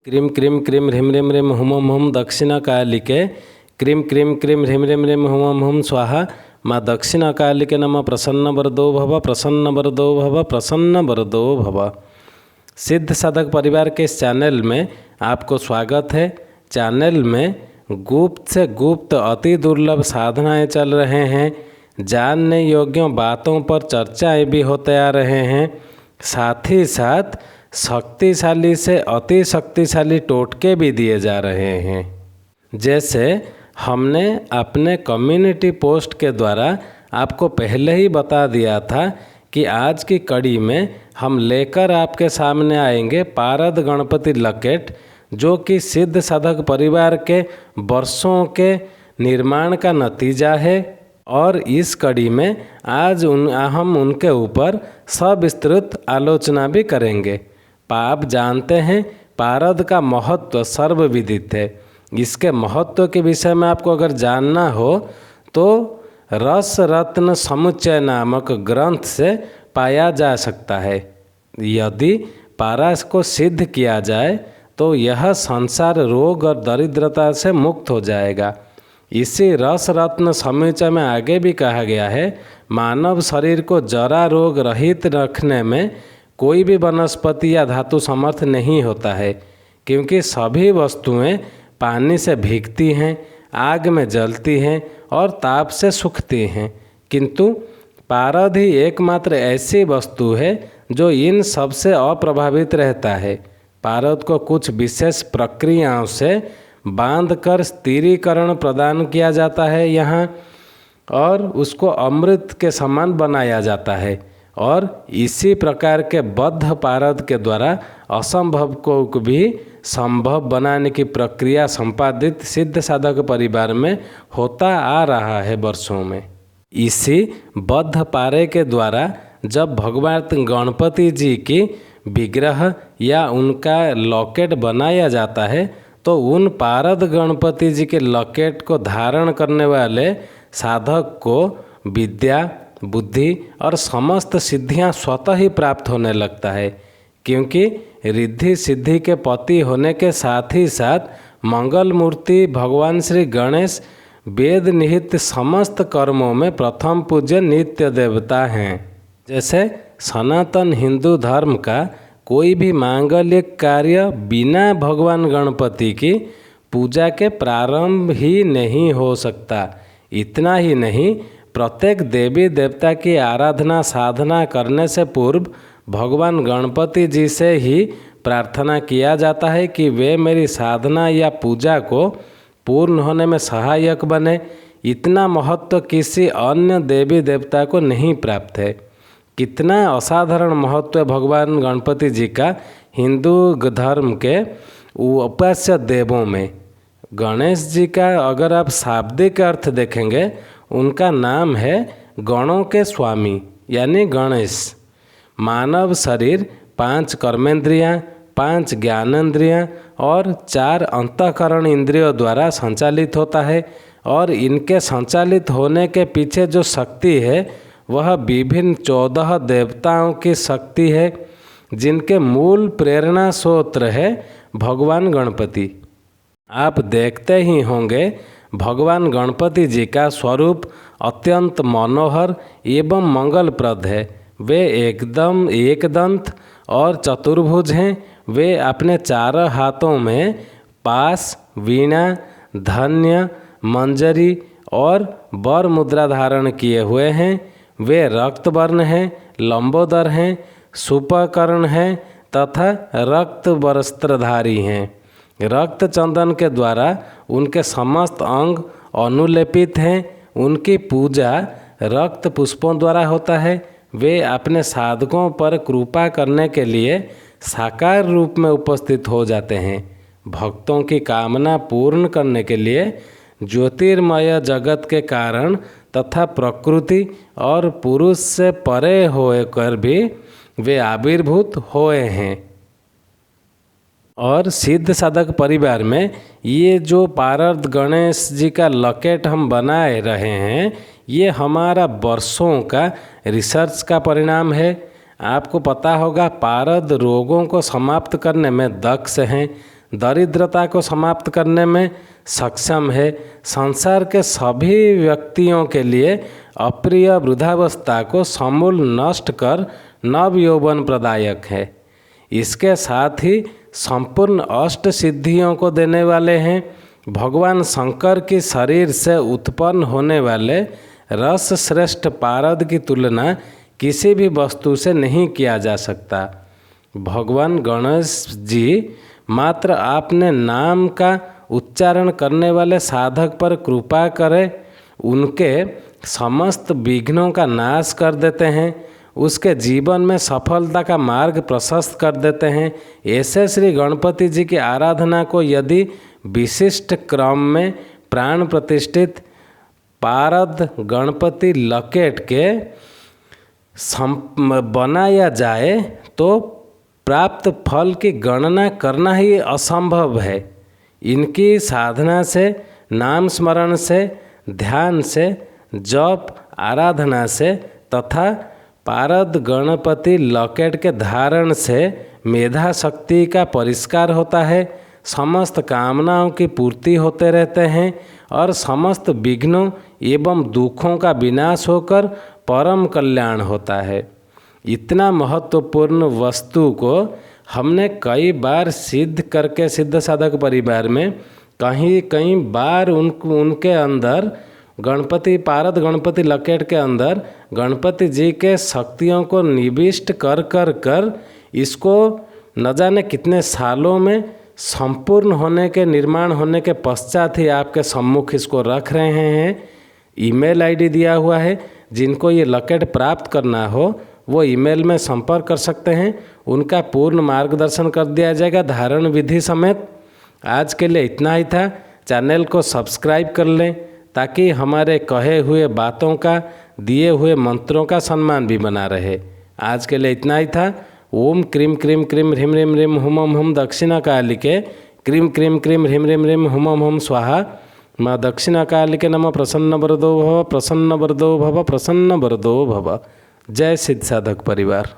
क्रीं क्रीं क्रीं ह्रीं ह्रीं ह्रीं हुम हुम दक्षिणकालिके क्रीं क्रीं क्रीं ह्रीं ह्रीं ह्रीं हुम हुम स्वाहा। माँ दक्षिणकालिके नमः। प्रसन्नवरदो भव, प्रसन्नवरदो भव, प्रसन्नवरदो भव। सिद्ध साधक परिवार के इस चैनल में आपको स्वागत है। चैनल में गुप्त से गुप्त अति दुर्लभ साधनाएं चल रहे हैं। जानने योग्य बातों पर चर्चाएं भी होते आ रहे हैं। साथ ही साथ शक्तिशाली से अति शक्तिशाली टोटके भी दिए जा रहे हैं। जैसे हमने अपने कम्युनिटी पोस्ट के द्वारा आपको पहले ही बता दिया था कि आज की कड़ी में हम लेकर आपके सामने आएंगे पारद गणपति लॉकेट, जो कि सिद्ध साधक परिवार के वर्षों के निर्माण का नतीजा है। और इस कड़ी में आज हम उनके ऊपर सविस्तृत आलोचना भी करेंगे। आप जानते हैं पारद का महत्व सर्वविदित है। इसके महत्व के विषय में आपको अगर जानना हो तो रस रत्न समुच्चय नामक ग्रंथ से पाया जा सकता है। यदि पारस को सिद्ध किया जाए तो यह संसार रोग और दरिद्रता से मुक्त हो जाएगा। इसी रस रत्न समुच्चय में आगे भी कहा गया है, मानव शरीर को जरा रोग रहित रखने में कोई भी वनस्पति या धातु समर्थ नहीं होता है, क्योंकि सभी वस्तुएं पानी से भीगती हैं, आग में जलती हैं और ताप से सूखती हैं, किंतु पारद ही एकमात्र ऐसी वस्तु है जो इन सब से अप्रभावित रहता है। पारद को कुछ विशेष प्रक्रियाओं से बांधकर स्थिरीकरण प्रदान किया जाता है यहाँ, और उसको अमृत के समान बनाया जाता है। और इसी प्रकार के बद्ध पारद के द्वारा असंभव को भी संभव बनाने की प्रक्रिया संपादित सिद्ध साधक परिवार में होता आ रहा है वर्षों में। इसी बद्ध पारे के द्वारा जब भगवान गणपति जी की विग्रह या उनका लॉकेट बनाया जाता है तो उन पारद गणपति जी के लॉकेट को धारण करने वाले साधक को विद्या, बुद्धि और समस्त सिद्धियां स्वतः ही प्राप्त होने लगता है, क्योंकि रिद्धि सिद्धि के पति होने के साथ ही साथ मंगल मूर्ति भगवान श्री गणेश वेद निहित समस्त कर्मों में प्रथम पूज्य नित्य देवता हैं। जैसे सनातन हिंदू धर्म का कोई भी मांगलिक कार्य बिना भगवान गणपति की पूजा के प्रारंभ ही नहीं हो सकता। इतना ही नहीं, प्रत्येक देवी देवता की आराधना साधना करने से पूर्व भगवान गणपति जी से ही प्रार्थना किया जाता है कि वे मेरी साधना या पूजा को पूर्ण होने में सहायक बने। इतना महत्व किसी अन्य देवी देवता को नहीं प्राप्त है। कितना असाधारण महत्व है भगवान गणपति जी का हिंदू धर्म के उपास्य देवों में। गणेश जी का अगर आप शाब्दिक अर्थ देखेंगे, उनका नाम है गणों के स्वामी यानी गणेश। मानव शरीर 5 कर्मेंद्रियां, 5 ज्ञानेंद्रियां और 4 अंतःकरण इंद्रियों द्वारा संचालित होता है। और इनके संचालित होने के पीछे जो शक्ति है वह विभिन्न 14 देवताओं की शक्ति है, जिनके मूल प्रेरणा स्रोत है भगवान गणपति। आप देखते ही होंगे भगवान गणपति जी का स्वरूप अत्यंत मनोहर एवं मंगलप्रद है। वे एकदम एकदंत और चतुर्भुज हैं। वे अपने 4 हाथों में पास, वीणा, धन्य, मंजरी और वर मुद्रा धारण किए हुए हैं। वे रक्तवर्ण हैं, लंबोदर हैं, सुपकर्ण हैं तथा रक्त वस्त्रधारी हैं। रक्त चंदन के द्वारा उनके समस्त अंग अनुलेपित हैं। उनकी पूजा रक्त पुष्पों द्वारा होता है। वे अपने साधकों पर कृपा करने के लिए साकार रूप में उपस्थित हो जाते हैं। भक्तों की कामना पूर्ण करने के लिए ज्योतिर्मय जगत के कारण तथा प्रकृति और पुरुष से परे होकर भी वे आविर्भूत हुए हैं। और सिद्ध साधक परिवार में ये जो पारद गणेश जी का लॉकेट हम बनाए रहे हैं, ये हमारा वर्षों का रिसर्च का परिणाम है। आपको पता होगा पारद रोगों को समाप्त करने में दक्ष हैं। दरिद्रता को समाप्त करने में सक्षम है। संसार के सभी व्यक्तियों के लिए अप्रिय वृद्धावस्था को समूल नष्ट कर नव यौवन प्रदायक है। इसके साथ ही संपूर्ण अष्ट सिद्धियों को देने वाले हैं। भगवान शंकर के शरीर से उत्पन्न होने वाले रस श्रेष्ठ पारद की तुलना किसी भी वस्तु से नहीं किया जा सकता। भगवान गणेश जी मात्र आपने नाम का उच्चारण करने वाले साधक पर कृपा करें, उनके समस्त विघ्नों का नाश कर देते हैं, उसके जीवन में सफलता का मार्ग प्रशस्त कर देते हैं। ऐसे श्री गणपति जी की आराधना को यदि विशिष्ट क्रम में प्राण प्रतिष्ठित पारद गणपति लकेट के बनाया जाए तो प्राप्त फल की गणना करना ही असंभव है। इनकी साधना से, नाम स्मरण से, ध्यान से, जप आराधना से तथा पारद गणपति लॉकेट के धारण से मेधा शक्ति का परिष्कार होता है, समस्त कामनाओं की पूर्ति होते रहते हैं और समस्त विघ्नों एवं दुखों का विनाश होकर परम कल्याण होता है। इतना महत्वपूर्ण वस्तु को हमने कई बार सिद्ध करके सिद्ध साधक परिवार में कई बार उनके अंदर गणपति पारद गणपति लकेट के अंदर गणपति जी के शक्तियों को निविष्ट कर इसको न जाने कितने सालों में संपूर्ण होने के निर्माण होने के पश्चात ही आपके सम्मुख इसको रख रहे हैं। ईमेल आईडी दिया हुआ है, जिनको ये लकेट प्राप्त करना हो वो ईमेल में संपर्क कर सकते हैं, उनका पूर्ण मार्गदर्शन कर दिया जाएगा धारण विधि समेत। आज के लिए इतना ही था। चैनल को सब्सक्राइब कर लें ताकि हमारे कहे हुए बातों का, दिए हुए मंत्रों का सम्मान भी बना रहे। आज के लिए इतना ही था। ओम क्रीम क्रीम क्रीम ह्रीम ह्रीम ह्रीम हुम हुम दक्षिणा कालिके क्रीम क्रीम क्रीम ह्रीम ह्रीम ह्रीम हुम हुम स्वाहा। माँ दक्षिणा कालिके नमः। प्रसन्न वरदो भव, प्रसन्न वरदो भव, प्रसन्न वरदो भव। जय सिद्ध साधक परिवार।